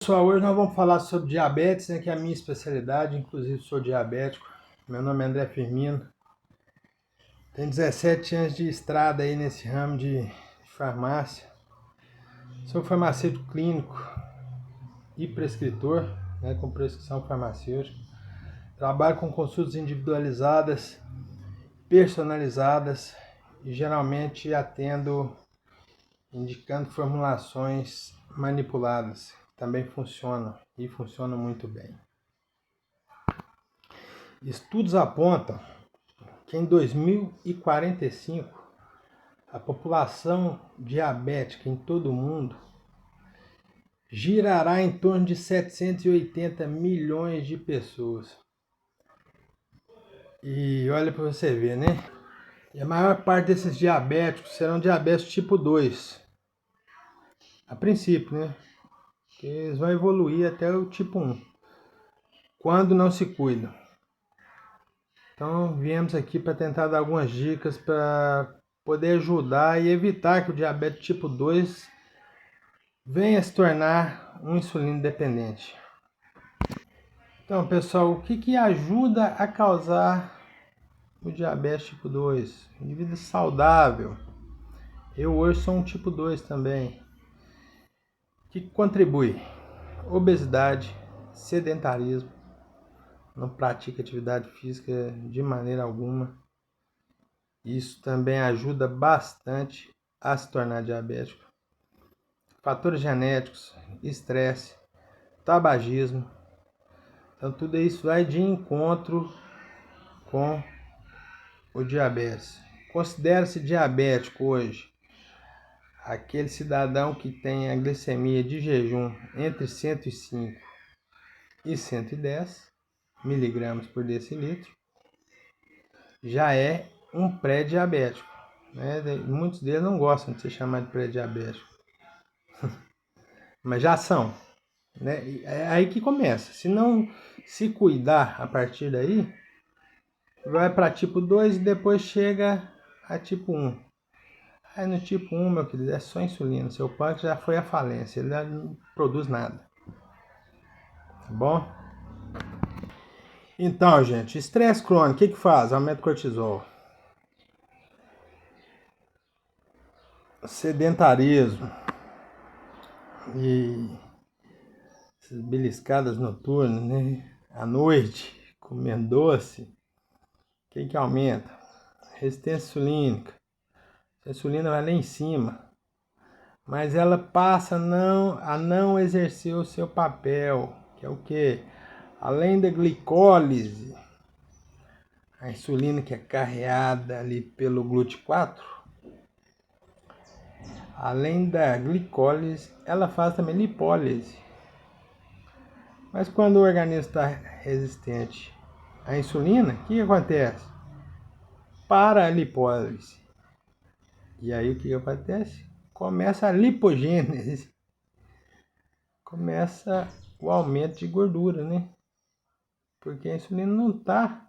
Pessoal, hoje nós vamos falar sobre diabetes, né, que é a minha especialidade, inclusive sou diabético. Meu nome é André Firmino, tenho 17 anos de estrada aí nesse ramo de farmácia. Sou farmacêutico clínico e prescritor, né, com prescrição farmacêutica. Trabalho com consultas individualizadas, personalizadas e geralmente atendo indicando formulações manipuladas. Também funcionam e funcionam muito bem. Estudos apontam que em 2045 a população diabética em todo o mundo girará em torno de 780 milhões de pessoas. E olha para você ver, né? E a maior parte desses diabéticos serão diabetes tipo 2. A princípio, né? Porque eles vão evoluir até o tipo 1. Quando não se cuidam. Então, viemos aqui para tentar dar algumas dicas para poder ajudar e evitar que o diabetes tipo 2 venha se tornar um insulino dependente. Então, pessoal, o que ajuda a causar o diabetes tipo 2? Vida saudável. Eu hoje sou um tipo 2 também. O que contribui? Obesidade, sedentarismo, não pratica atividade física de maneira alguma. Isso também ajuda bastante a se tornar diabético. Fatores genéticos, estresse, tabagismo. Então tudo isso vai de encontro com o diabetes. Considera-se diabético hoje aquele cidadão que tem a glicemia de jejum entre 105 e 110 miligramas por decilitro. Já é um pré-diabético. Né? Muitos deles não gostam de ser chamado de pré-diabético. Mas já são. Né? É aí que começa. Se não se cuidar a partir daí, vai para tipo 2 e depois chega a tipo 1. Aí no tipo 1, meu querido, é só insulina. Seu pâncreas já foi à falência, ele não produz nada. Tá bom? Então, gente, estresse crônico, o que faz? Aumenta o cortisol. Sedentarismo e essas beliscadas noturnas, né? À noite, comendo doce. O que aumenta? Resistência insulínica. A insulina vai lá em cima, mas ela passa a não exercer o seu papel, que é o quê? Além da glicólise, a insulina que é carreada ali pelo GLUT4, além da glicólise, ela faz também lipólise. Mas quando o organismo está resistente à insulina, o que acontece? Para a lipólise. E aí o que acontece? Começa a lipogênese. Começa o aumento de gordura, né? Porque a insulina não está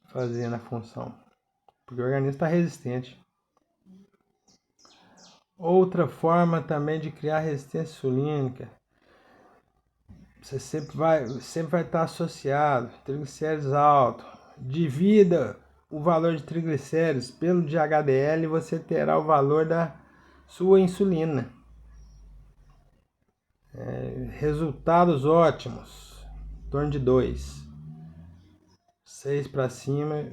fazendo a função. Porque o organismo está resistente. Outra forma também de criar resistência insulínica, você sempre vai estar associado, triglicéridos altos. Divida o valor de triglicéridos pelo de HDL e você terá o valor da sua insulina. Resultados ótimos, em torno de 2. 6 para cima,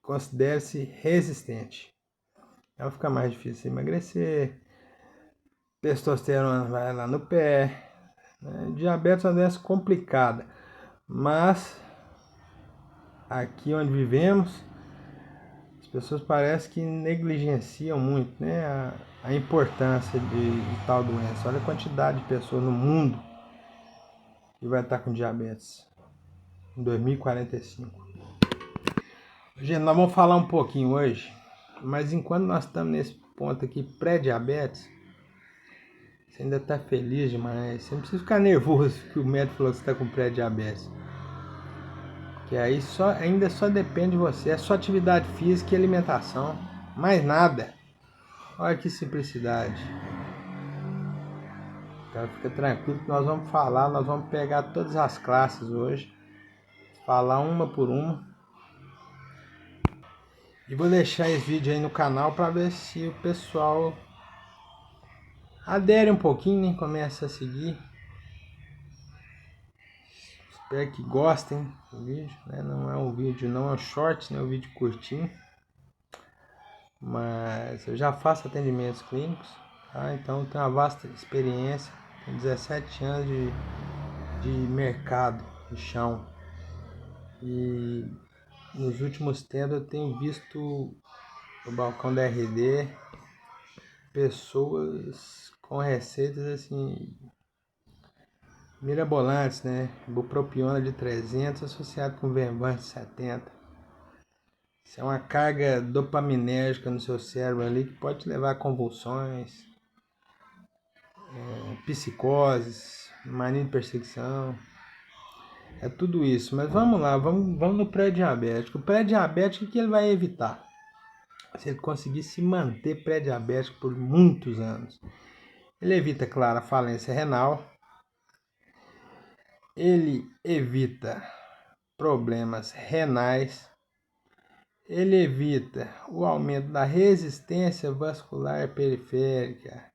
considere-se resistente. Aí fica mais difícil emagrecer, testosterona vai lá no pé, né? Diabetes é uma doença complicada, mas aqui onde vivemos, as pessoas parecem que negligenciam muito, né, a importância de tal doença. Olha a quantidade de pessoas no mundo que vai estar com diabetes em 2045. Gente, nós vamos falar um pouquinho hoje, mas enquanto nós estamos nesse ponto aqui, pré-diabetes, você ainda está feliz demais, você não precisa ficar nervoso que o médico falou que você está com pré-diabetes. Que aí ainda só depende de você, é só atividade física e alimentação, mais nada. Olha que simplicidade. Então fica tranquilo que nós vamos pegar todas as classes hoje, falar uma por uma. E vou deixar esse vídeo aí no canal para ver se o pessoal adere um pouquinho, né? Começa a seguir. Espero que gostem do vídeo, né? Não é um vídeo, não é um short, né? É um vídeo curtinho. Mas eu já faço atendimentos clínicos, tá? Então tenho uma vasta experiência, tenho 17 anos de mercado, de chão. E nos últimos tempos eu tenho visto no balcão da RD pessoas com receitas assim mirabolantes, né? Bupropiona de 300 associado com Venvan de 70. Isso é uma carga dopaminérgica no seu cérebro ali que pode te levar a convulsões, psicoses, mania de perseguição. É tudo isso. Mas vamos lá, vamos no pré-diabético. O pré-diabético, o que ele vai evitar? Se ele conseguir se manter pré-diabético por muitos anos. Ele evita, claro, a falência renal. Ele evita problemas renais. Ele evita o aumento da resistência vascular periférica.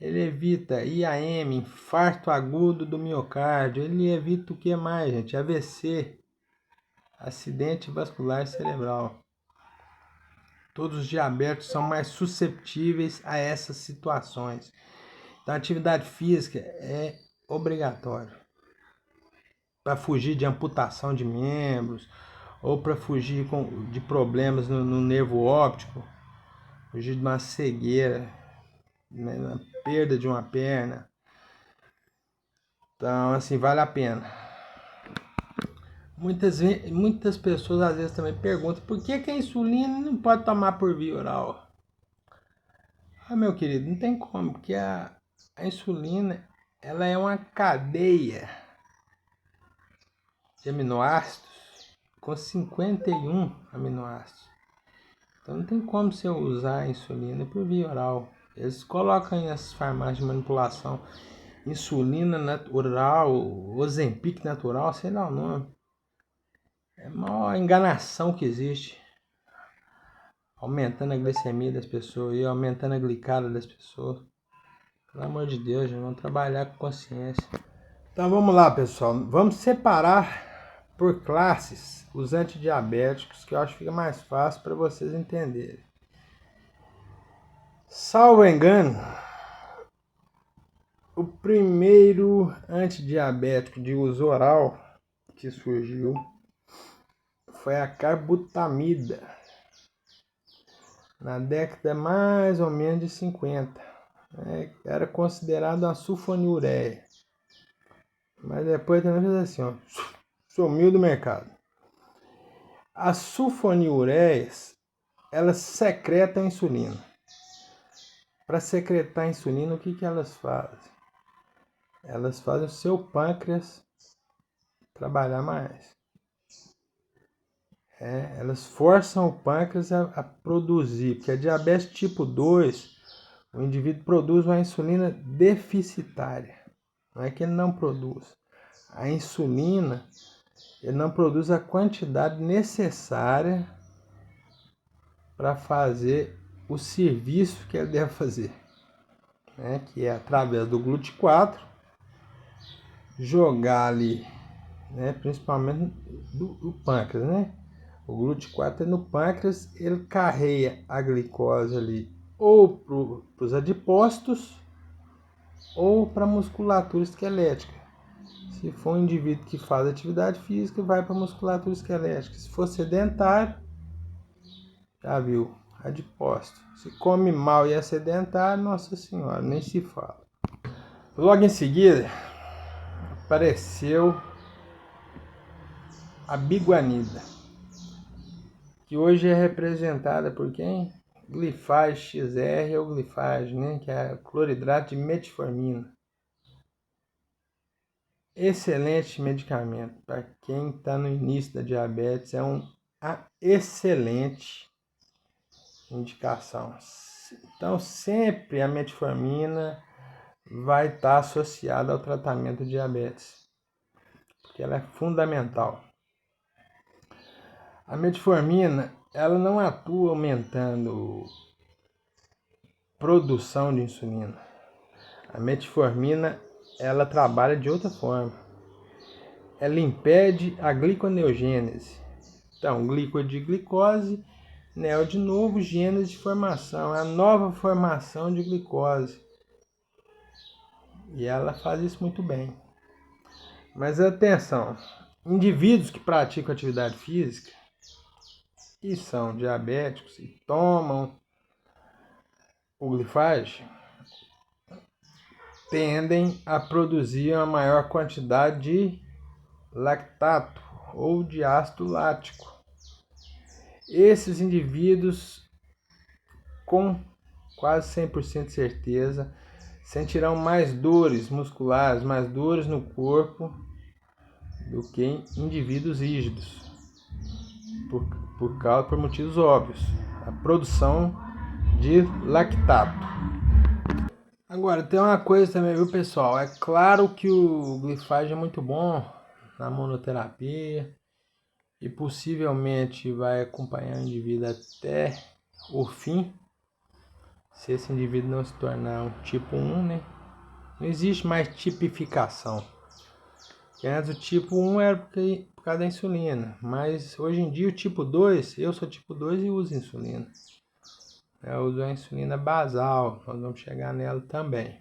Ele evita IAM, infarto agudo do miocárdio. Ele evita o que mais, gente? AVC, acidente vascular cerebral. Todos os diabéticos são mais susceptíveis a essas situações. Então, a atividade física é obrigatória para fugir de amputação de membros ou para fugir de problemas no nervo óptico, fugir de uma cegueira, né, uma perda de uma perna. Então, assim, vale a pena. Muitas pessoas às vezes também perguntam por que a insulina não pode tomar por via oral? Ah, meu querido, não tem como, porque a insulina ela é uma cadeia de aminoácidos com 51 aminoácidos. Então não tem como você usar a insulina por via oral. Eles colocam em essas farmácias de manipulação insulina natural, Ozempic natural, sei lá o nome. É a maior enganação que existe. Aumentando a glicemia das pessoas e aumentando a glicada das pessoas. Pelo amor de Deus, gente, vamos trabalhar com consciência. Então vamos lá, pessoal. Vamos separar por classes os antidiabéticos, que eu acho que fica mais fácil para vocês entenderem. Salvo engano, o primeiro antidiabético de uso oral que surgiu foi a carbutamida, na década mais ou menos de 50. Era considerado uma sulfonilureia. Mas depois também fez assim, ó, sumiu do mercado. As sulfonilureias, elas secretam insulina. Para secretar insulina, o que elas fazem? Elas fazem o seu pâncreas trabalhar mais. Elas forçam o pâncreas a produzir, porque a diabetes tipo 2, o indivíduo produz uma insulina deficitária. Não é que ele não produz. A insulina, ele não produz a quantidade necessária para fazer o serviço que ele deve fazer, né? Que é através do GLUT4, jogar ali, né? Principalmente do pâncreas, né? O GLUT4 é no pâncreas, ele carrega a glicose ali ou para os adipócitos ou para a musculatura esquelética. Se for um indivíduo que faz atividade física, vai para a musculatura esquelética. Se for sedentário, já viu, adipócito. Se come mal e é sedentário, nossa senhora, nem se fala. Logo em seguida, apareceu a biguanida, que hoje é representada por quem? Glifage XR ou glifage, né? Que é cloridrato de metformina. Excelente medicamento para quem está no início da diabetes, é uma excelente indicação. Então sempre a metformina vai estar associada ao tratamento de diabetes, porque ela é fundamental. A metformina, ela não atua aumentando produção de insulina. A metformina, ela trabalha de outra forma. Ela impede a gliconeogênese. Então, glico de glicose, neo de novo, gênese de formação. É a nova formação de glicose. E ela faz isso muito bem. Mas atenção, indivíduos que praticam atividade física e são diabéticos e tomam o glifage tendem a produzir uma maior quantidade de lactato ou de ácido lático. Esses indivíduos, com quase 100% de certeza, sentirão mais dores musculares, mais dores no corpo do que indivíduos rígidos, por motivos óbvios, a produção de lactato. Agora, tem uma coisa também, viu, pessoal? É claro que o glifage é muito bom na monoterapia e possivelmente vai acompanhar o indivíduo até o fim, se esse indivíduo não se tornar um tipo 1, né? Não existe mais tipificação. Que antes o tipo 1 era por causa da insulina, mas hoje em dia o tipo 2, eu sou tipo 2 e uso insulina. Eu uso a insulina basal, nós vamos chegar nela também.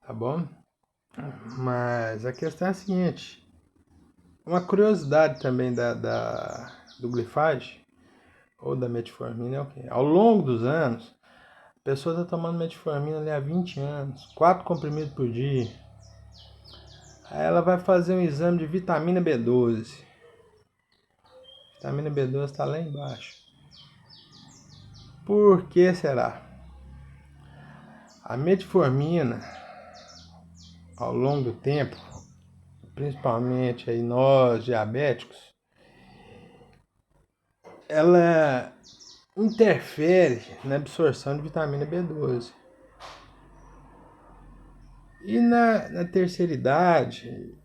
Tá bom? Mas a questão é a seguinte, uma curiosidade também do glifage, ou da metformina, é o quê? Ao longo dos anos, a pessoa está tomando metformina ali há 20 anos, 4 comprimidos por dia. Aí ela vai fazer um exame de vitamina B12. A vitamina B12 está lá embaixo. Por que será? A metformina, ao longo do tempo, principalmente aí nós diabéticos, ela interfere na absorção de vitamina B12. E na terceira idade,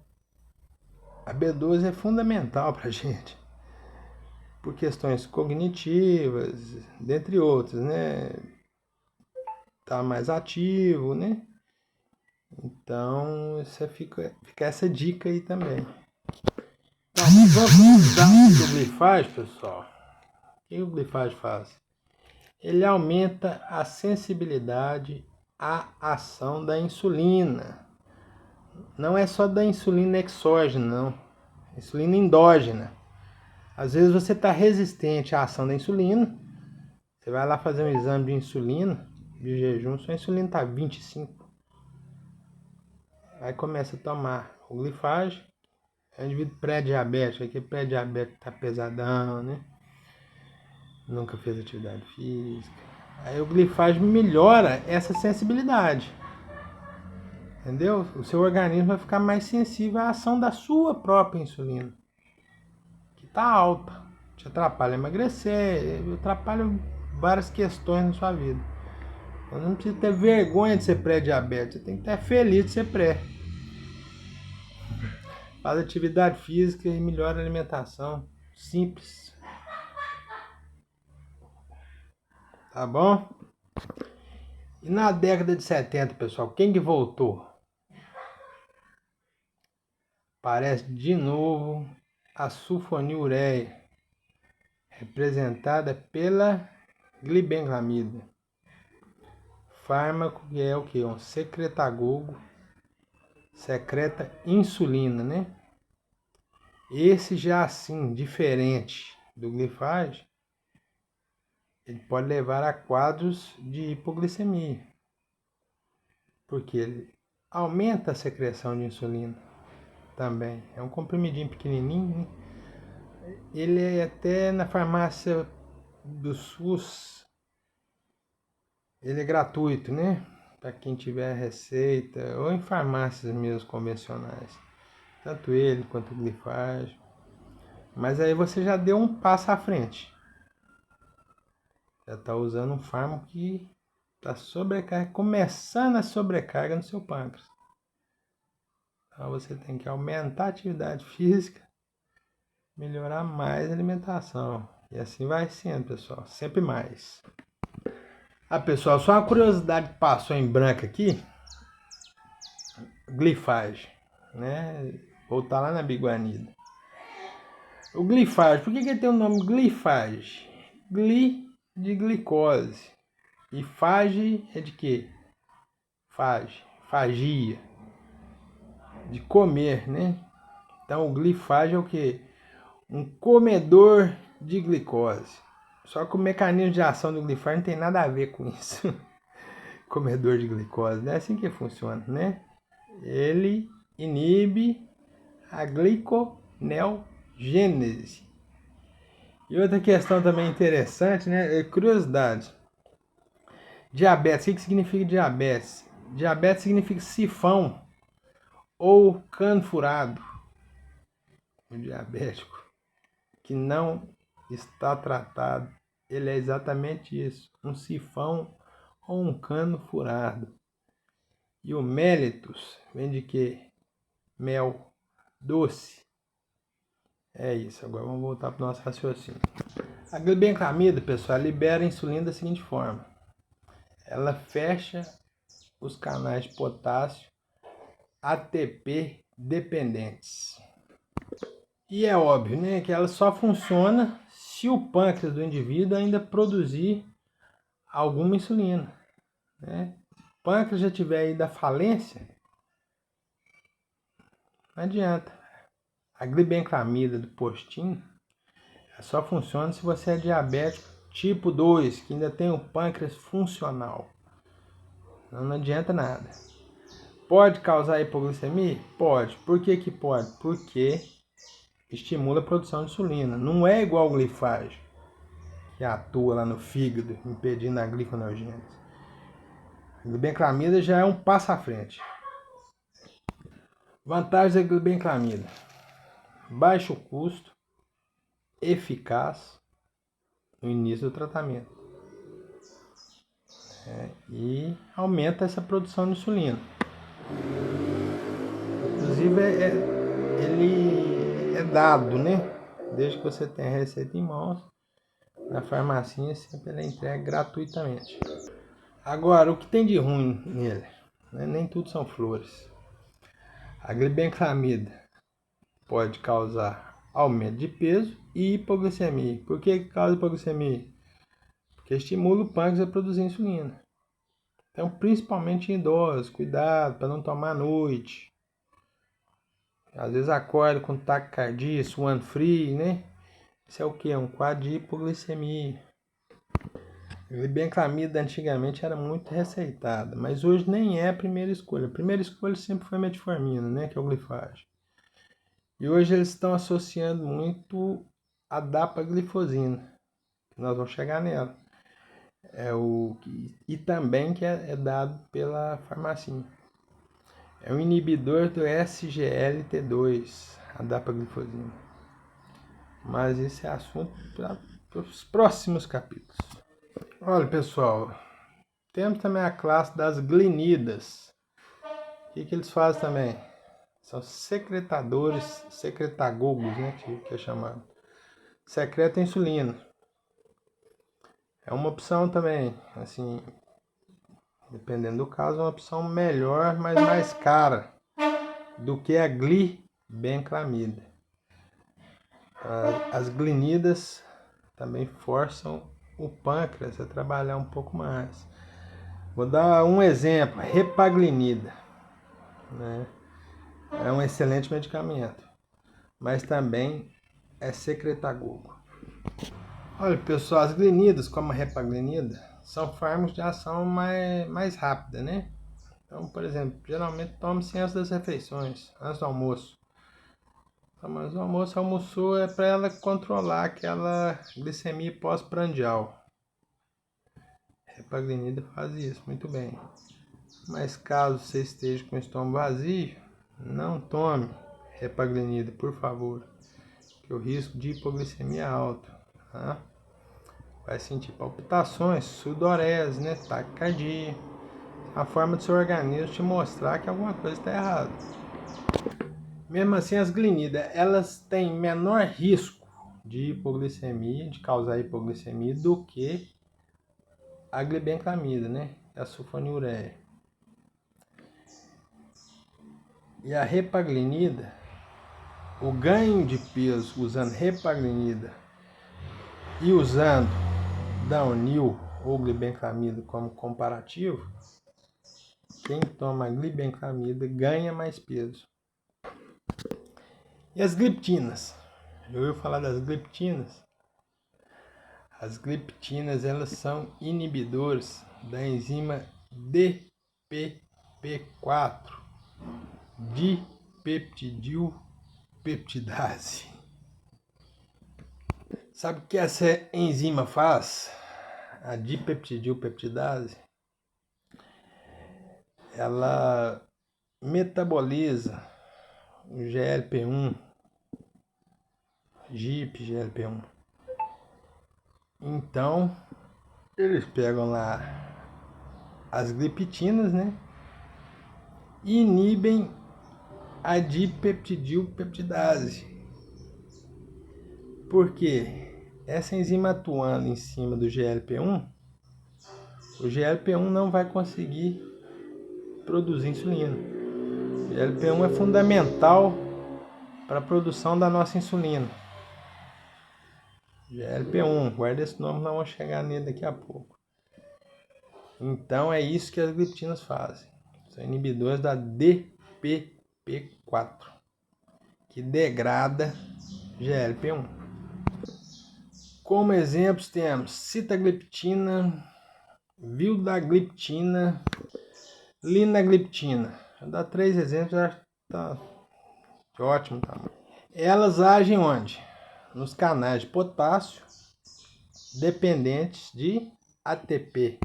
a B12 é fundamental para a gente, por questões cognitivas, dentre outras, né? Tá mais ativo, né? Então, fica essa dica aí também. Então, vamos dar o glifage, pessoal. O que o glifage faz? Ele aumenta a sensibilidade à ação da insulina. Não é só da insulina exógena, não. Insulina endógena. Às vezes você está resistente à ação da insulina. Você vai lá fazer um exame de insulina, de jejum, sua insulina está 25. Aí começa a tomar o glifage. É um indivíduo pré-diabético, aqui pré-diabético está pesadão, né? Nunca fez atividade física. Aí o glifage melhora essa sensibilidade. Entendeu? O seu organismo vai ficar mais sensível à ação da sua própria insulina, que está alta. Te atrapalha a emagrecer, atrapalha várias questões na sua vida. Você não precisa ter vergonha de ser pré-diabético, você tem que estar feliz de ser pré. Faz atividade física e melhora a alimentação. Simples. Tá bom? E na década de 70, pessoal, quem que voltou? Aparece de novo a sulfonilureia, representada pela glibenclamida. Fármaco que é o que? Um secretagogo, secreta insulina, né? Esse já assim, diferente do glifage, ele pode levar a quadros de hipoglicemia, porque ele aumenta a secreção de insulina também. É um comprimidinho pequenininho, né? Ele é até na farmácia do SUS, ele é gratuito, né? Para quem tiver receita, ou em farmácias mesmo convencionais. Tanto ele quanto o glifage. Mas aí você já deu um passo à frente. Já está usando um fármaco que Está sobrecarga, começando a sobrecarga no seu pâncreas. Então você tem que aumentar a atividade física, melhorar mais a alimentação. E assim vai sendo, pessoal, sempre mais. Pessoal, só uma curiosidade que passou em branco aqui. Glifage, né? Voltar lá na biguanida. O glifage, por que ele tem o nome glifage? Gli de glicose. E fage é de quê? Fagia. De comer, né? Então o glifage é o quê? Um comedor de glicose. Só que o mecanismo de ação do glifage não tem nada a ver com isso. Comedor de glicose, não é assim que funciona, né? Ele inibe a gliconeogênese. E outra questão também interessante, né? Curiosidade. Diabetes, o que significa diabetes? Diabetes significa sifão ou cano furado. O diabético que não está tratado, ele é exatamente isso, um sifão ou um cano furado. E o mellitus vem de quê? Mel, doce. É isso, agora vamos voltar para o nosso raciocínio. A glibenclamida, pessoal, libera a insulina da seguinte forma. Ela fecha os canais de potássio ATP dependentes. E é óbvio, né, que ela só funciona se o pâncreas do indivíduo ainda produzir alguma insulina, né? O pâncreas já tiver aí da falência, não adianta. A glibenclamida do postinho só funciona se você é diabético tipo 2, que ainda tem o pâncreas funcional. Não adianta nada. Pode causar hipoglicemia? Pode. Por que que pode? Porque estimula a produção de insulina. Não é igual o glifage, que atua lá no fígado, impedindo a gliconeogênese. A glibenclamida já é um passo à frente. Vantagens da glibenclamida: baixo custo, eficaz no início do tratamento. E aumenta essa produção de insulina. Inclusive, ele é dado, né? Desde que você tenha a receita em mãos, na farmacinha sempre ele é entregue gratuitamente. Agora, o que tem de ruim nele? Nem tudo são flores. A glibenclamida pode causar aumento de peso e hipoglicemia. Por que causa hipoglicemia? Porque estimula o pâncreas a produzir insulina. Então, principalmente em idosos, cuidado para não tomar à noite. Às vezes acorda com taquicardia, suando frio, né? Isso é o que? É um quadro de hipoglicemia. A glibenclamida antigamente era muito receitada, mas hoje nem é a primeira escolha. A primeira escolha sempre foi a metformina, né? Que é o glifage. E hoje eles estão associando muito a dapaglifosina. Nós vamos chegar nela. E também que é dado pela farmacinha. É um inibidor do SGLT2, a dapaglifosina. Mas esse é assunto para os próximos capítulos. Olha, pessoal, temos também a classe das glinidas. O que eles fazem também? São secretadores, secretagogos, né, que é chamado. Secreta insulina. É uma opção também, assim, dependendo do caso, é uma opção melhor, mas mais cara do que a glibenclamida. As glinidas também forçam o pâncreas a trabalhar um pouco mais. Vou dar um exemplo, repaglinida, né? É um excelente medicamento, mas também é secretagogo. Olha, pessoal, as glinidas, como a repaglinida, são fármacos de ação mais rápida, né? Então, por exemplo, geralmente tome-se antes das refeições, antes do almoço. Então, mas o almoço almoçou é para ela controlar aquela glicemia pós-prandial. A repaglinida faz isso muito bem. Mas caso você esteja com o estômago vazio, não tome repaglinida, por favor, que o risco de hipoglicemia é alto. Tá? vai sentir palpitações, sudorese, né? Taquicardia. A forma do seu organismo te mostrar que alguma coisa está errada. Mesmo assim, as glinidas, elas têm menor risco de hipoglicemia, de causar hipoglicemia, do que a glibenclamida, né? A sulfonilureia. E a repaglinida, o ganho de peso usando repaglinida e usando Daonil ou glibenclamida como comparativo, quem toma glibenclamida ganha mais peso. E as gliptinas? Já ouviu falar das gliptinas? As gliptinas, elas são inibidores da enzima DPP4, dipeptidilpeptidase. Sabe o que essa enzima faz? A dipeptidilpeptidase, ela metaboliza o GLP-1, GIP, GLP-1. Então, eles pegam lá as gliptinas, né? E inibem a dipeptidilpeptidase. Por quê? Essa enzima atuando em cima do GLP-1, o GLP-1 não vai conseguir produzir insulina. O GLP-1 é fundamental para a produção da nossa insulina. GLP-1, guarda esse nome, nós vamos chegar nele daqui a pouco. Então é isso que as gliptinas fazem. São inibidores da DPP4, que degrada GLP-1. Como exemplos temos sitagliptina, vildagliptina, linagliptina. Vou dar 3 exemplos, já está ótimo. Tá? Elas agem onde? Nos canais de potássio dependentes de ATP.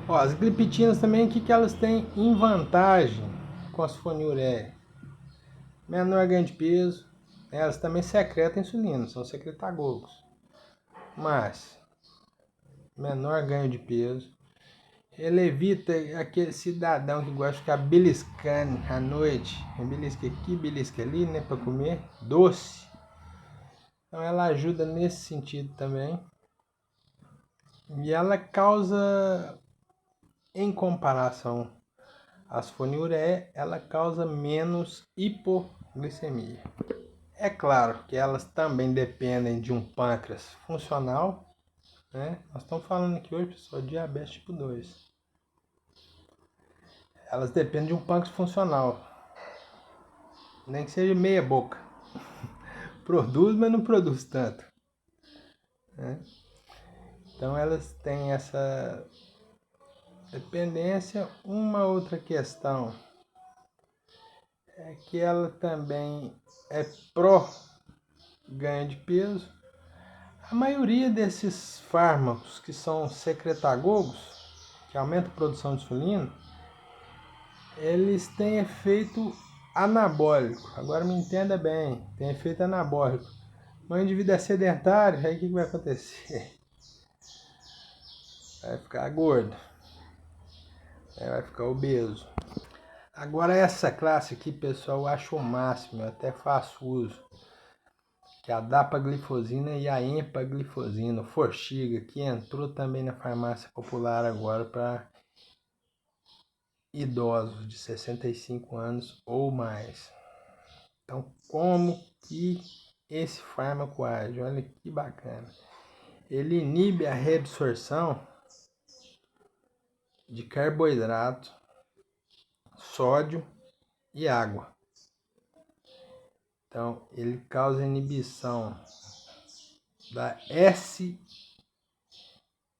Ó, as gliptinas também, o que elas têm em vantagem com a sulfonilureia? Menor ganho de peso. Elas também secretam insulina, são secretagogos. Mas menor ganho de peso. Ele evita aquele cidadão que gosta de ficar beliscando à noite. Belisca aqui, belisca ali, né? Para comer doce. Então ela ajuda nesse sentido também. E ela causa, em comparação à sulfonilureia, ela causa menos hipoglicemia. É claro que elas também dependem de um pâncreas funcional, né? Nós estamos falando aqui hoje, pessoal, de diabetes tipo 2. Elas dependem de um pâncreas funcional. Nem que seja meia boca. Produz, mas não produz tanto. Né? Então elas têm essa dependência. Uma outra questão é que ela também é pró ganho de peso. A maioria desses fármacos que são secretagogos, que aumentam a produção de insulina, eles têm efeito anabólico. Agora me entenda bem, tem efeito anabólico. Mas o indivíduo é sedentário, aí o que vai acontecer? Vai ficar gordo, vai ficar obeso. Agora essa classe aqui, pessoal, eu acho o máximo, eu até faço uso. Que é a dapaglifosina e a empaglifosina, Forxiga, que entrou também na farmácia popular agora para idosos de 65 anos ou mais. Então, como que esse fármaco age? Olha que bacana. Ele inibe a reabsorção de carboidrato, sódio e água. Então, ele causa inibição da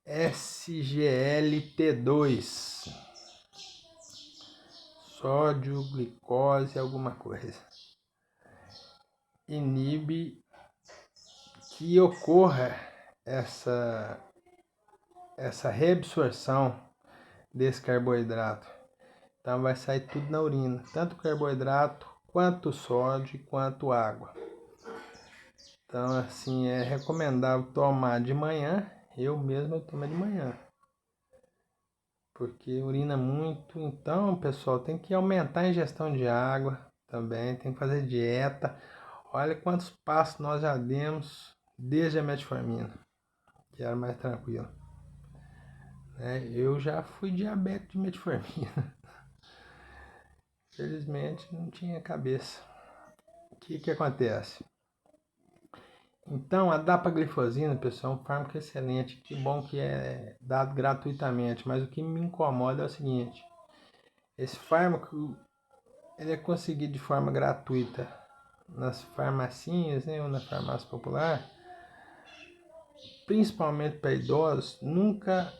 SGLT2, sódio, glicose, alguma coisa. Inibe que ocorra essa reabsorção desse carboidrato. Então vai sair tudo na urina, tanto carboidrato, quanto sódio, quanto água. Então assim, é recomendável tomar de manhã Eu mesmo eu tomo de manhã. Porque urina muito. Então, pessoal, tem que aumentar a ingestão de água também. Tem que fazer dieta. Olha quantos passos nós já demos desde a metformina, que era mais tranquilo. Eu já fui diabético de metformina. Felizmente não tinha cabeça. O que acontece? Então, a dapaglifosina, pessoal, é um fármaco excelente. Que bom que é dado gratuitamente. Mas o que me incomoda é o seguinte. Esse fármaco ele é conseguido de forma gratuita nas farmacinhas, né, ou na farmácia popular, principalmente para idosos. Nunca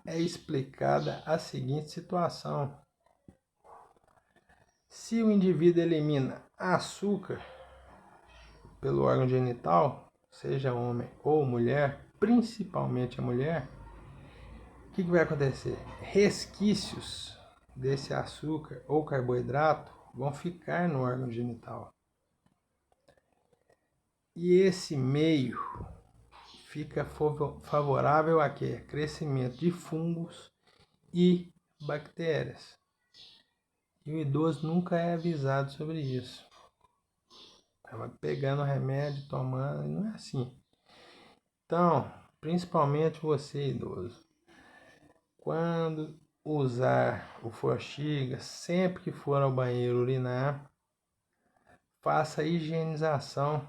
é explicada a seguinte situação. Se o indivíduo elimina açúcar pelo órgão genital, seja homem ou mulher, principalmente a mulher, o que vai acontecer? Resquícios desse açúcar ou carboidrato vão ficar no órgão genital. E esse meio fica favorável a quê? Crescimento de fungos e bactérias. E o idoso nunca é avisado sobre isso. Estava pegando remédio, tomando, e não é assim. Então, principalmente você, idoso, quando usar o Forxiga, sempre que for ao banheiro urinar, faça a higienização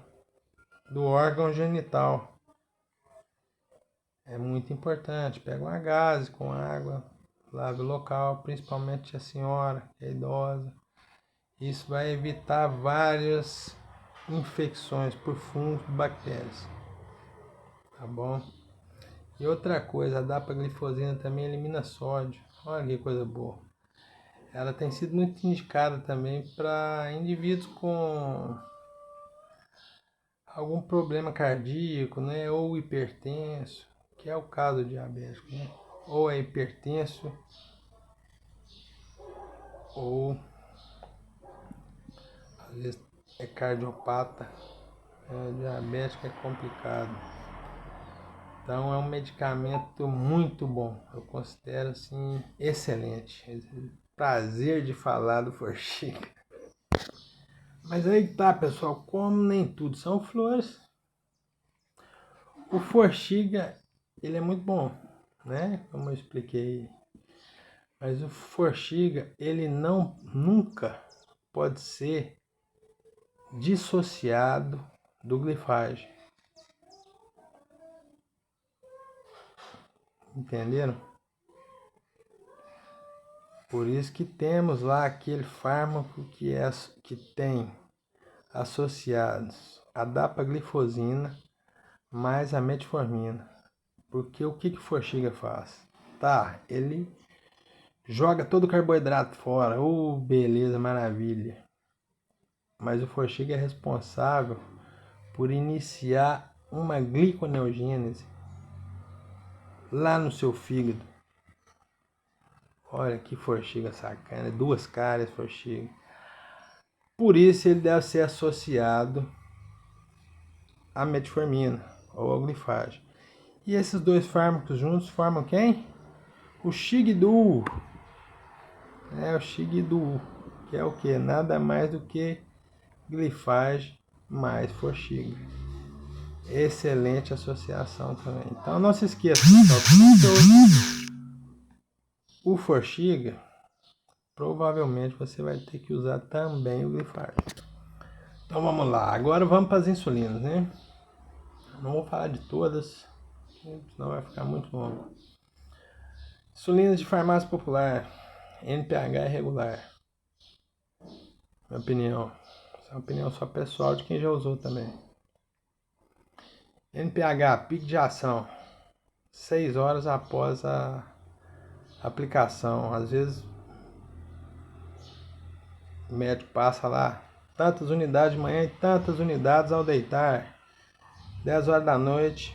do órgão genital. É muito importante. Pega uma gaze com água, lave o local, principalmente a senhora, que é idosa. Isso vai evitar várias infecções por fungos e bactérias. Tá bom? E outra coisa, a dapaglifosina também elimina sódio. Olha que coisa boa. Ela tem sido muito indicada também para indivíduos com algum problema cardíaco, né? Ou hipertenso, que é o caso do diabético, né? Ou é hipertenso, ou às vezes é cardiopata. Diabético é complicado. Então é um medicamento muito bom. Eu considero assim excelente. Prazer de falar do Forxiga. Mas aí tá, pessoal, como nem tudo são flores, o Forxiga ele é muito bom, né? Como eu expliquei. Mas o Forxiga ele nunca pode ser dissociado do glifage. Entenderam? Por isso que temos lá aquele fármaco que tem associados a dapaglifosina mais a metformina. Porque o que o Forxiga faz? Tá, ele joga todo o carboidrato fora. Beleza, maravilha. Mas o Forxiga é responsável por iniciar uma gliconeogênese lá no seu fígado. Olha que Forxiga sacana, 2 caras Forxiga. Por isso ele deve ser associado à metformina ou ao glifage. E esses dois fármacos juntos formam quem? O Xigdu. O Xigdu, que é o que? Nada mais do que glifage mais Forxiga. Excelente associação também. Então não se esqueça, pessoal, o Forxiga, provavelmente você vai ter que usar também o glifage. Então vamos lá, agora vamos para as insulinas, né? Não vou falar de todas, senão vai ficar muito longo. Insulinas de farmácia popular, NPH irregular. Minha opinião. Essa é uma opinião só pessoal de quem já usou também. NPH, pico de ação. 6 horas após a aplicação. Às vezes o médico passa lá tantas unidades de manhã e tantas unidades ao deitar. 10 horas da noite.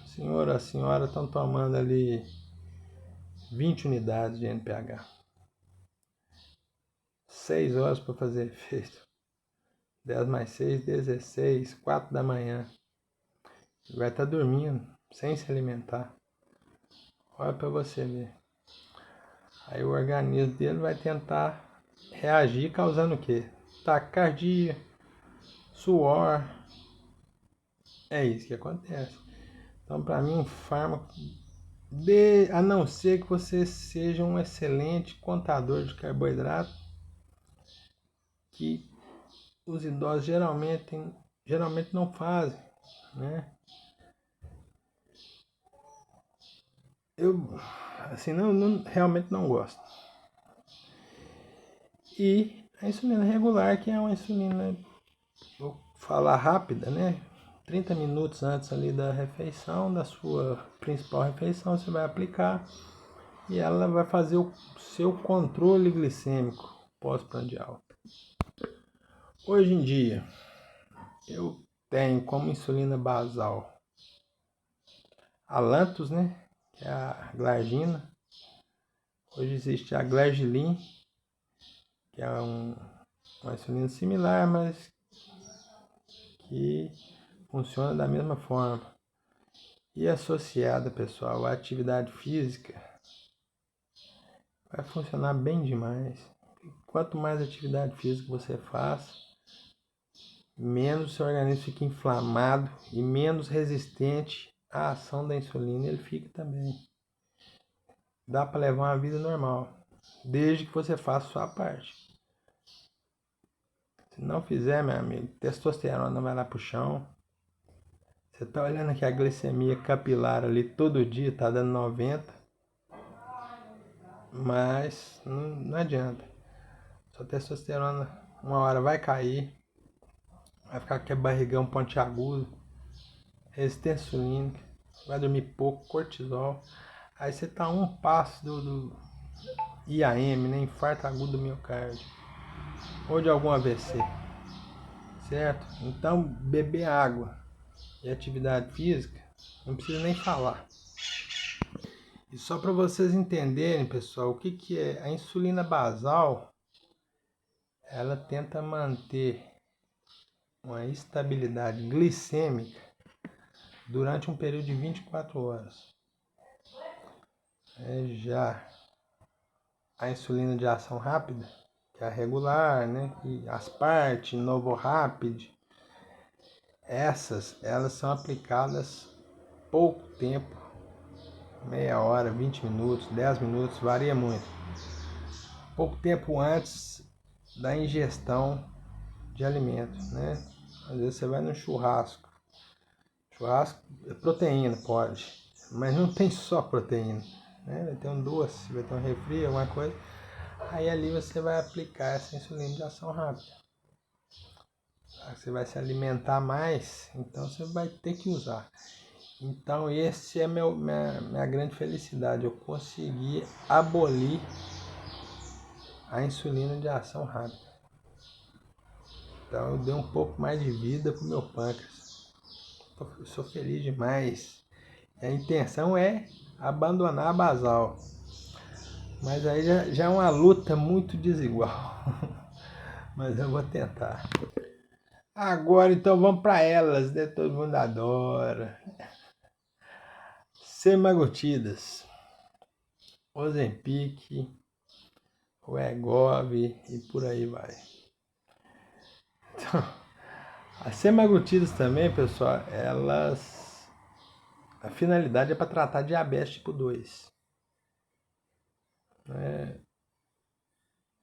A senhora estão tomando ali 20 unidades de NPH. 6 horas para fazer efeito. 10 mais 6, 16, 4 da manhã. Vai estar dormindo, sem se alimentar. Olha para você ver. Aí o organismo dele vai tentar reagir causando o quê? Taquicardia, suor. É isso que acontece. Então, para mim, um fármaco, a não ser que você seja um excelente contador de carboidrato, que os idosos geralmente não fazem, né? Eu, assim, realmente não gosto. E a insulina regular, que é uma insulina, vou falar rápida, né? 30 minutos antes ali da refeição, da sua principal refeição, você vai aplicar e ela vai fazer o seu controle glicêmico pós-prandial. Hoje em dia, eu tenho como insulina basal a Lantus, né? Que é a glargina. Hoje existe a Glargilin, que é uma insulina similar, mas que funciona da mesma forma. E associada, pessoal, à atividade física, vai funcionar bem demais. Quanto mais atividade física você faz, menos seu organismo fica inflamado e menos resistente à ação da insulina ele fica também. Dá para levar uma vida normal, desde que você faça a sua parte. Se não fizer, meu amigo, testosterona vai lá pro chão. Você tá olhando aqui a glicemia capilar ali todo dia, tá dando 90. Mas não adianta. Sua testosterona uma hora vai cair. Vai ficar com aquele barrigão pontiagudo. Resistência insulínica. Vai dormir pouco, cortisol. Aí você tá a um passo do IAM, né? Infarto agudo do miocárdio. Ou de algum AVC. Certo? Então, beber água e atividade física, não precisa nem falar. E só para vocês entenderem, pessoal, o que é a insulina basal, ela tenta manter uma estabilidade glicêmica durante um período de 24 horas. Já a insulina de ação rápida, que é a regular, né? E Aspart, Novorapid, elas são aplicadas pouco tempo, meia hora, 20 minutos, 10 minutos, varia muito. Pouco tempo antes da ingestão de alimentos, né? Às vezes você vai no churrasco. Churrasco é proteína, pode, mas não tem só proteína, né? Vai ter um doce, vai ter um refri, alguma coisa. Aí ali você vai aplicar essa insulina de ação rápida. Você vai se alimentar mais, então você vai ter que usar. Então esse é minha grande felicidade. Eu consegui abolir a insulina de ação rápida. Então eu dei um pouco mais de vida pro meu pâncreas. Eu sou feliz demais. A intenção é abandonar a basal. Mas aí já é uma luta muito desigual. Mas eu vou tentar. Agora então vamos para elas, né? Todo mundo adora. Semaglutidas, Ozempic, Wegovy e por aí vai. Então, as semaglutidas também, pessoal, a finalidade é para tratar diabetes tipo 2. Né?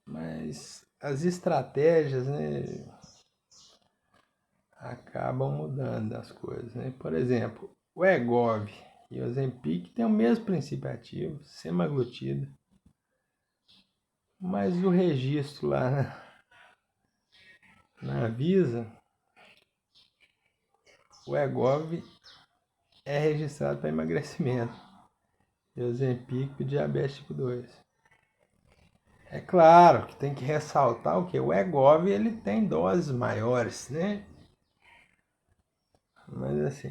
Mas as estratégias, né, acabam mudando as coisas. Né? Por exemplo, o Wegovy e o Ozempic têm o mesmo princípio ativo, semaglutida. Mas o registro lá na Anvisa, o Wegovy é registrado para emagrecimento e o Ozempic para diabetes tipo 2. É claro que tem que ressaltar o que? O Wegovy ele tem doses maiores, né? Mas assim,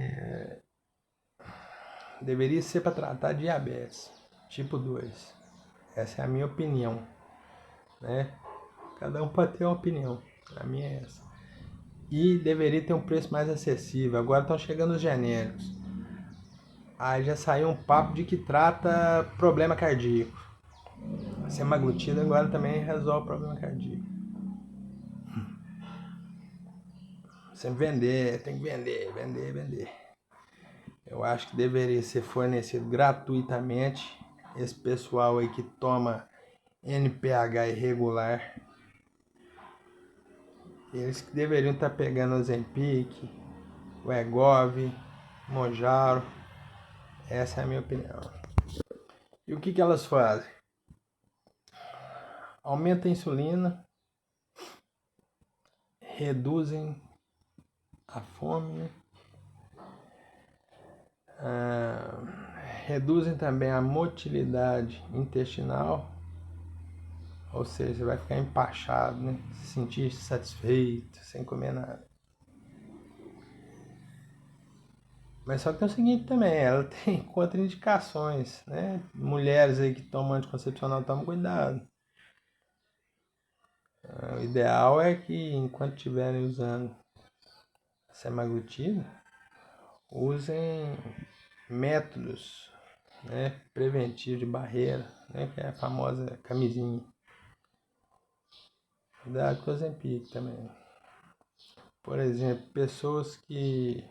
deveria ser para tratar diabetes tipo 2. Essa é a minha opinião, né? Cada um pode ter uma opinião, a minha é essa. E deveria ter um preço mais acessível. Agora estão chegando os genéricos. Aí já saiu um papo de que trata problema cardíaco. A semaglutida agora também resolve problema cardíaco. Sempre vender, tem que vender. Eu acho que deveria ser fornecido gratuitamente. Esse pessoal aí que toma NPH irregular, eles que deveriam estar pegando o Ozempic, o Egov, Monjaro. Essa é a minha opinião. E o que elas fazem? Aumenta a insulina, reduzem a fome, reduzem também a motilidade intestinal, ou seja, você vai ficar empachado, né? Se sentir satisfeito, sem comer nada. Mas só que tem o seguinte também, ela tem contraindicações, né? Mulheres aí que tomam anticoncepcional, tomam cuidado. O ideal é que enquanto estiverem usando a semaglutida, usem métodos, né, preventivos de barreira, né, que é a famosa camisinha. Cuidado com o Ozempic também. Por exemplo, pessoas que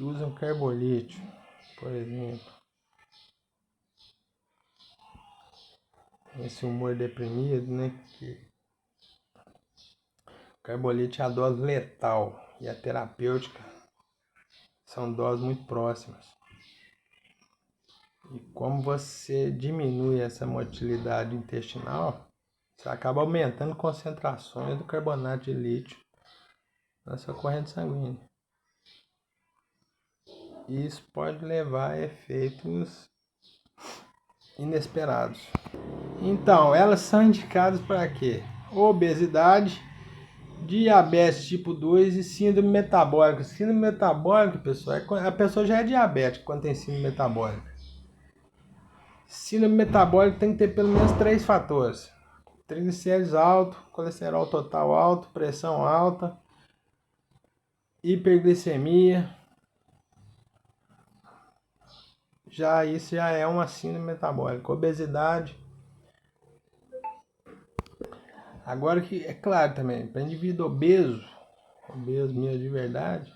usam carbolítio, por exemplo, esse humor deprimido, né, que o carbolítio é a dose letal e a terapêutica são doses muito próximas. E como você diminui essa motilidade intestinal, você acaba aumentando concentrações do carbonato de lítio na sua corrente sanguínea. E isso pode levar a efeitos inesperados. Então, elas são indicadas para quê? Obesidade, diabetes tipo 2 e síndrome metabólica. Síndrome metabólica, pessoal, a pessoa já é diabética quando tem síndrome metabólica. Síndrome metabólica tem que ter pelo menos 3 fatores: triglicéridos alto, colesterol total alto, pressão alta, hiperglicemia. Isso já é uma síndrome metabólica. Obesidade. Agora que é claro também, para indivíduo obeso mesmo de verdade,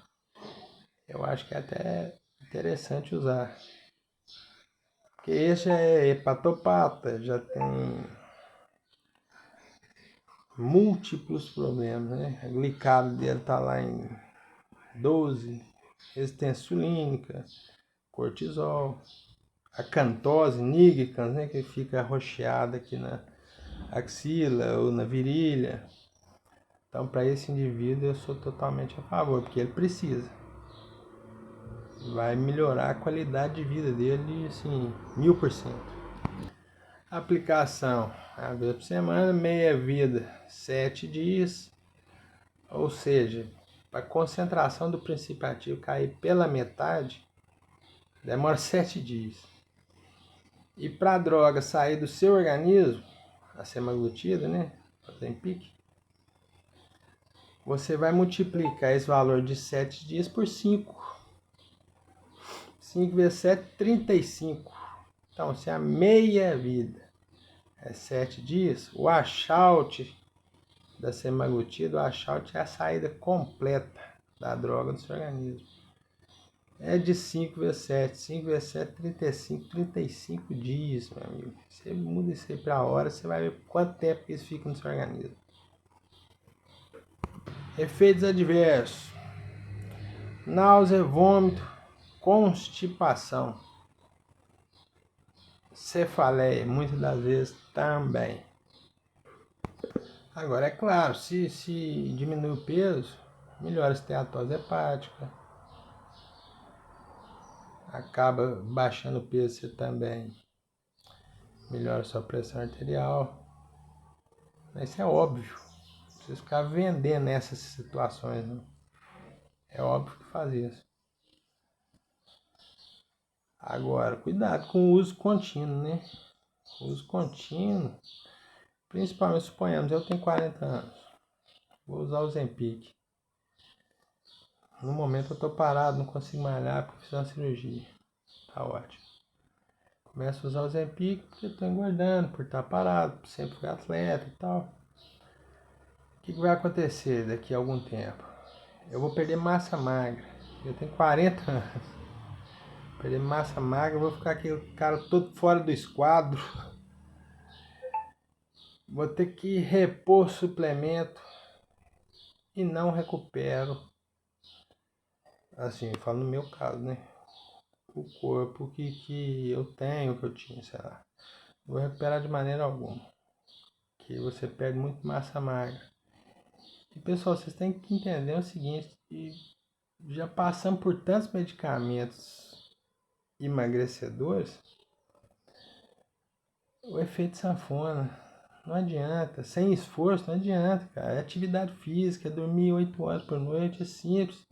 eu acho que é até interessante usar. Porque esse é hepatopata, já tem múltiplos problemas, né? A glicado dele tá lá em 12, resistência insulínica, cortisol, a cantose nigricans, né, que fica arroxeada aqui na axila ou na virilha. Então, para esse indivíduo, eu sou totalmente a favor, porque ele precisa. Vai melhorar a qualidade de vida dele, assim, 1000%. Aplicação, uma vez por semana, meia vida, 7 dias. Ou seja, para a concentração do princípio ativo cair pela metade, demora 7 dias. E para a droga sair do seu organismo, a semaglutida, né, o Ozempic, você vai multiplicar esse valor de 7 dias por 5. 5 vezes 7, 35. Então, se a meia vida é 7 dias, o washout da semaglutida, o washout é a saída completa da droga do seu organismo. É de 5 vezes 7. 5 vezes 7, 35 dias, meu amigo. Você muda isso aí para hora, você vai ver quanto tempo isso fica no seu organismo. Efeitos adversos: náusea, vômito, constipação, cefaleia, muitas das vezes também. Agora, é claro, se diminui o peso, melhora a esteatose hepática, acaba baixando o peso, você também melhora a sua pressão arterial. Isso é óbvio, não precisa ficar vendendo essas situações, não. É óbvio que faz isso. Agora, cuidado com o uso contínuo, né? O uso contínuo, principalmente, suponhamos, eu tenho 40 anos, vou usar o Ozempic. No momento eu tô parado, não consigo malhar porque fiz uma cirurgia. Tá ótimo. Começo a usar o Ozempic porque eu tô engordando, por estar parado, sempre fui atleta e tal. O que vai acontecer daqui a algum tempo? Eu vou perder massa magra. Eu tenho 40 anos. Perder massa magra, eu vou ficar aquele cara todo fora do esquadro. Vou ter que repor suplemento e não recupero. Assim, falo no meu caso, né? O corpo que eu tenho, que eu tinha, sei lá. Não vou recuperar de maneira alguma. Que você perde muito massa magra. E pessoal, vocês têm que entender o seguinte, que já passamos por tantos medicamentos emagrecedores, o efeito sanfona. Não adianta, sem esforço não adianta, cara. É atividade física, é dormir 8 horas por noite, é simples.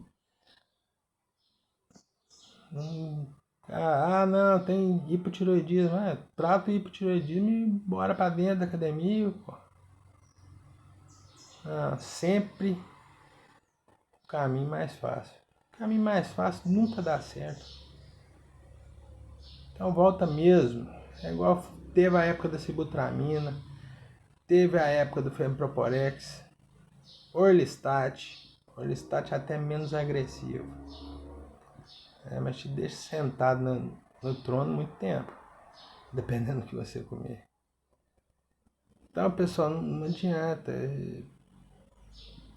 Não, tem hipotiroidismo. Trato hipotiroidismo e bora pra dentro da academia, pô. Sempre o caminho mais fácil. O caminho mais fácil nunca dá certo. Então volta mesmo. É igual teve a época da sibutramina, teve a época do Femproporex, Orlistat. Orlistat é até menos agressivo. Mas te deixa sentado no trono muito tempo, dependendo do que você comer. Então, pessoal, não adianta.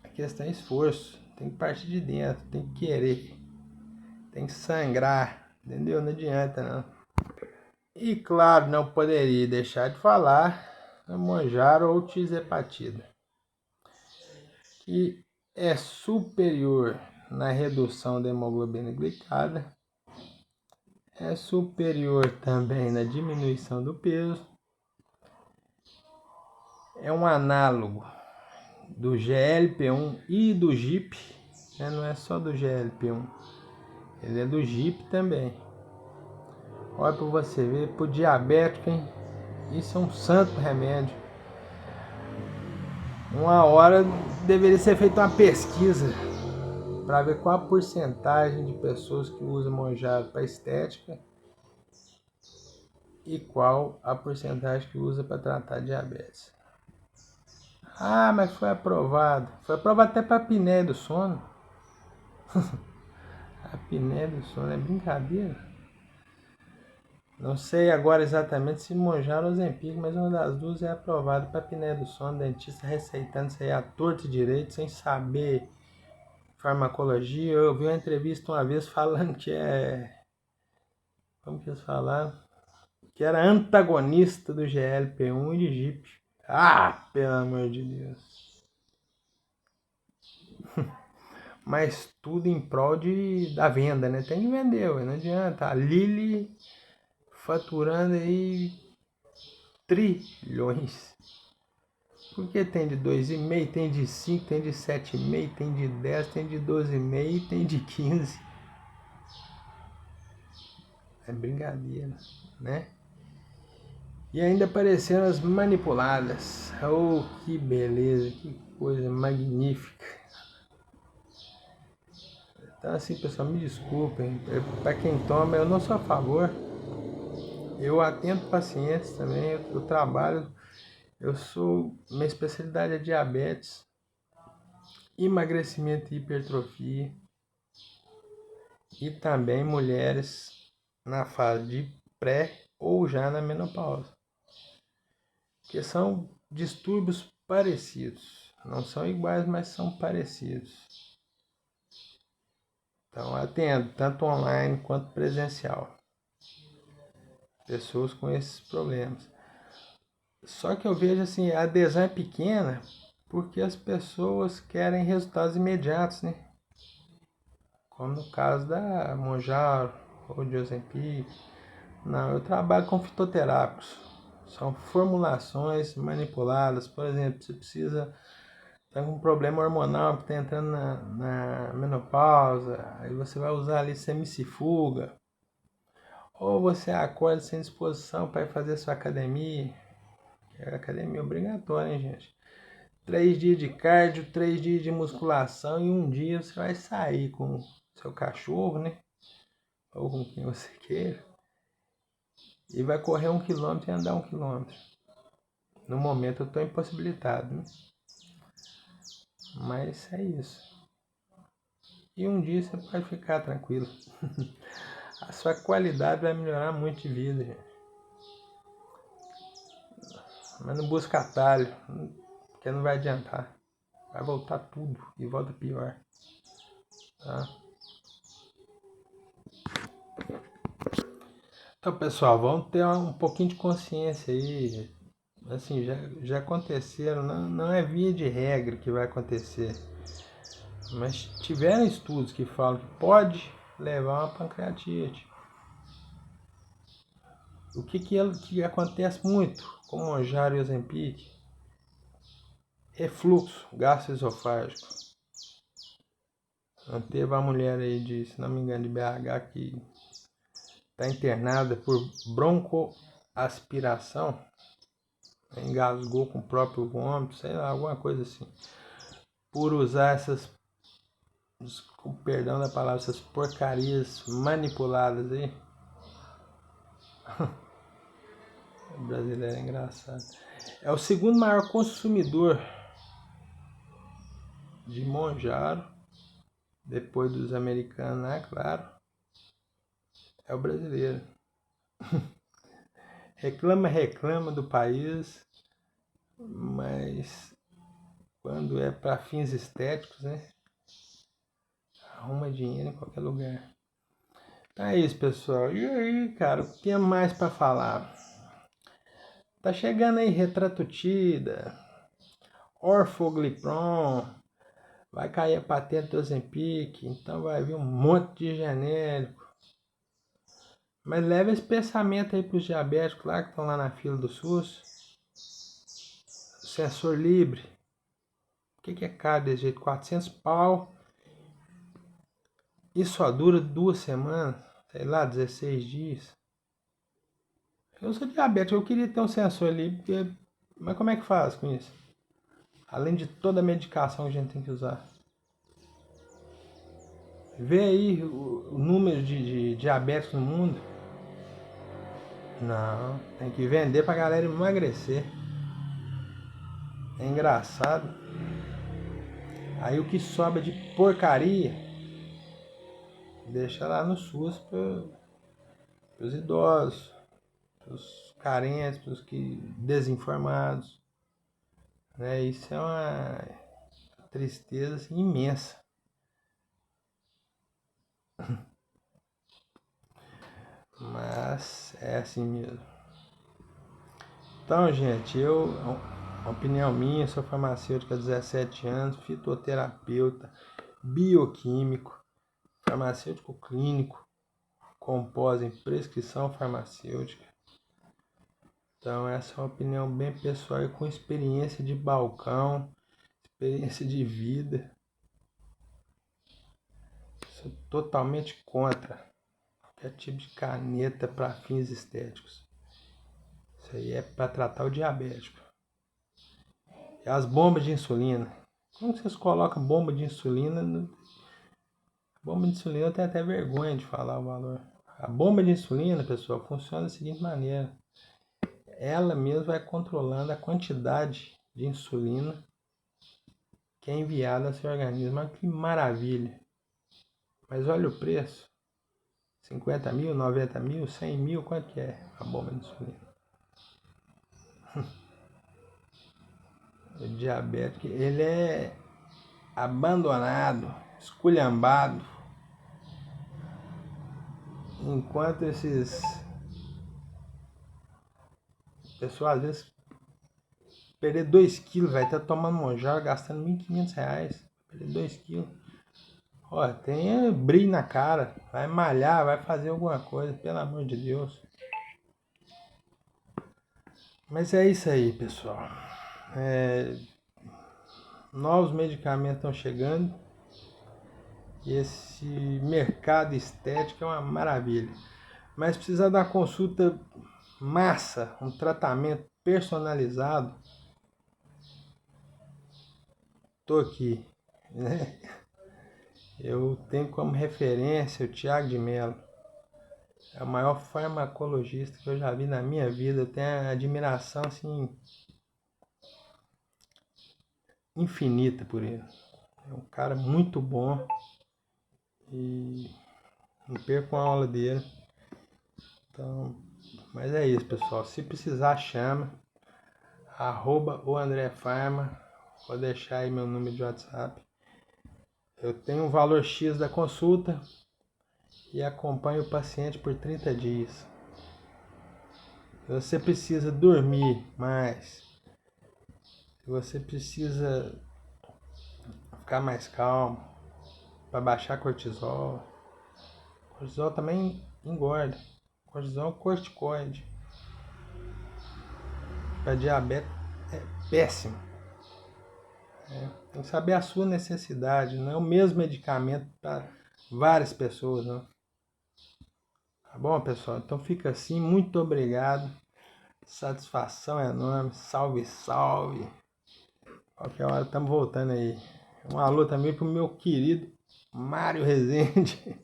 A questão é esforço. Tem que partir de dentro, tem que querer, tem que sangrar, entendeu? Não adianta, não. E claro, não poderia deixar de falar da Mounjaro ou Tirzepatida, que é superior na redução da hemoglobina glicada, é superior também na diminuição do peso, é um análogo do GLP-1 e do GIP, né? Não é só do GLP-1, ele é do GIP também. Olha para você ver, pro diabético, hein? Isso é um santo remédio. Uma hora deveria ser feita uma pesquisa para ver qual a porcentagem de pessoas que usam Mounjaro para estética e qual a porcentagem que usa para tratar diabetes. Mas foi aprovado. Foi aprovado até para apneia do sono. A apneia do sono é brincadeira. Não sei agora exatamente se Mounjaro ou Ozempic, mas uma das duas é aprovada para apneia do sono. Dentista receitando isso aí à torta e direito, sem saber farmacologia. Eu vi uma entrevista uma vez falando que como que eles falaram? Que era antagonista do GLP-1 e de GIP. Pelo amor de Deus. Mas tudo em prol da venda, né? Tem que vender, não adianta. A Lilly faturando aí trilhões. Porque tem de 2,5, tem de 5, tem de 7,5, tem de 10, tem de 12,5 e tem de 15. É brincadeira, né? E ainda apareceram as manipuladas. Oh, que beleza, que coisa magnífica. Então assim, pessoal, me desculpem. Para quem toma, eu não sou a favor. Eu atendo pacientes também, eu trabalho. Minha especialidade é diabetes, emagrecimento e hipertrofia. E também mulheres na fase de pré ou já na menopausa. Que são distúrbios parecidos. Não são iguais, mas são parecidos. Então atendo tanto online quanto presencial pessoas com esses problemas. Só que eu vejo assim, a adesão é pequena porque as pessoas querem resultados imediatos, né? Como no caso da Mounjaro ou de Ozempic. Não, eu trabalho com fitoterápicos. São formulações manipuladas. Por exemplo, você precisa tá com um problema hormonal que está entrando na menopausa, aí você vai usar ali semicifuga, ou você acorda sem disposição para ir fazer sua academia, que é academia obrigatória, hein, gente? 3 dias de cardio, 3 dias de musculação e um dia você vai sair com seu cachorro, né? Ou com quem você queira. E vai correr 1 quilômetro e andar 1 quilômetro. No momento eu estou impossibilitado, né? Mas é isso. E um dia você pode ficar tranquilo. A sua qualidade vai melhorar muito de vida, gente. Mas não busca atalho, porque não vai adiantar. Vai voltar tudo e volta pior. Tá? Então, pessoal, vamos ter um pouquinho de consciência aí. Assim, já aconteceram, não é via de regra que vai acontecer. Mas tiveram estudos que falam que pode levar uma pancreatite. O que acontece muito com o Mounjaro e o Ozempic? Refluxo gastroesofágico. Teve uma mulher aí de, se não me engano, de BH que está internada por broncoaspiração, engasgou com o próprio vômito, sei lá, alguma coisa assim, por usar essas, com perdão da palavra, essas porcarias manipuladas aí. O brasileiro é engraçado. É o segundo maior consumidor de Mounjaro, depois dos americanos, né? Claro, é o brasileiro. reclama do país, mas quando é para fins estéticos, né? Arruma dinheiro em qualquer lugar. Então é isso, pessoal. E aí, cara, o que é mais para falar? Tá chegando aí Retratutida, Orforglipron, vai cair a patente do Ozempic, então vai vir um monte de genérico. Mas leva esse pensamento aí pros diabéticos lá que estão lá na fila do SUS. Sensor livre. O que é caro desse jeito? 400 pau. E só dura 2 semanas. Sei lá, 16 dias. Eu sou diabético, eu queria ter um sensor livre. Mas como é que faz com isso? Além de toda a medicação que a gente tem que usar. Vê aí o número de diabéticos no mundo. Não, tem que vender pra galera emagrecer. É engraçado. Aí o que sobra de porcaria, deixa lá no SUS para os idosos, para os carentes, para os desinformados. Né? Isso é uma tristeza assim, imensa. Mas é assim mesmo. Então, gente, a opinião minha, sou farmacêutico há 17 anos, fitoterapeuta, bioquímico, farmacêutico clínico, compós em prescrição farmacêutica. Então essa é uma opinião bem pessoal e com experiência de balcão, experiência de vida. Sou totalmente contra qualquer tipo de caneta para fins estéticos. Isso aí é para tratar o diabético. E as bombas de insulina. Como vocês colocam bomba de insulina? Bomba de insulina eu tenho até vergonha de falar o valor. A bomba de insulina, pessoal, funciona da seguinte maneira. Ela mesma vai controlando a quantidade de insulina que é enviada ao seu organismo. Olha que maravilha! Mas olha o preço. 50 mil, 90 mil, 100 mil, quanto que é a bomba de insulina? O diabético, ele é abandonado, esculhambado, enquanto esses pessoal às vezes perder 2 quilos, vai estar tomando Mounjaro, gastando R$1.500, perder 2 quilos. Ó, tem brilho na cara, vai malhar, vai fazer alguma coisa, pelo amor de Deus. Mas é isso aí, pessoal. Novos medicamentos estão chegando. E esse mercado estético é uma maravilha. Mas precisa dar consulta massa, um tratamento personalizado. tô aqui, né? Eu tenho como referência o Thiago de Mello. É o maior farmacologista que eu já vi na minha vida. Eu tenho admiração, assim, infinita por ele. É um cara muito bom e não perco a aula dele. Então, mas é isso, pessoal. Se precisar, chama. @o André Farma. Vou deixar aí meu número de WhatsApp. Eu tenho um valor X da consulta e acompanho o paciente por 30 dias. Se você precisa dormir mais, se você precisa ficar mais calmo, para baixar cortisol. Cortisol também engorda. Cortisol é um corticoide. Para diabetes é péssimo. Tem que saber a sua necessidade. Não é o mesmo medicamento para várias pessoas, não. Tá bom, pessoal? Então fica assim. Muito obrigado. Satisfação enorme. Salve, salve. Qualquer hora estamos voltando aí. Um alô também pro meu querido Mário Rezende.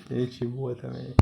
Gente boa também.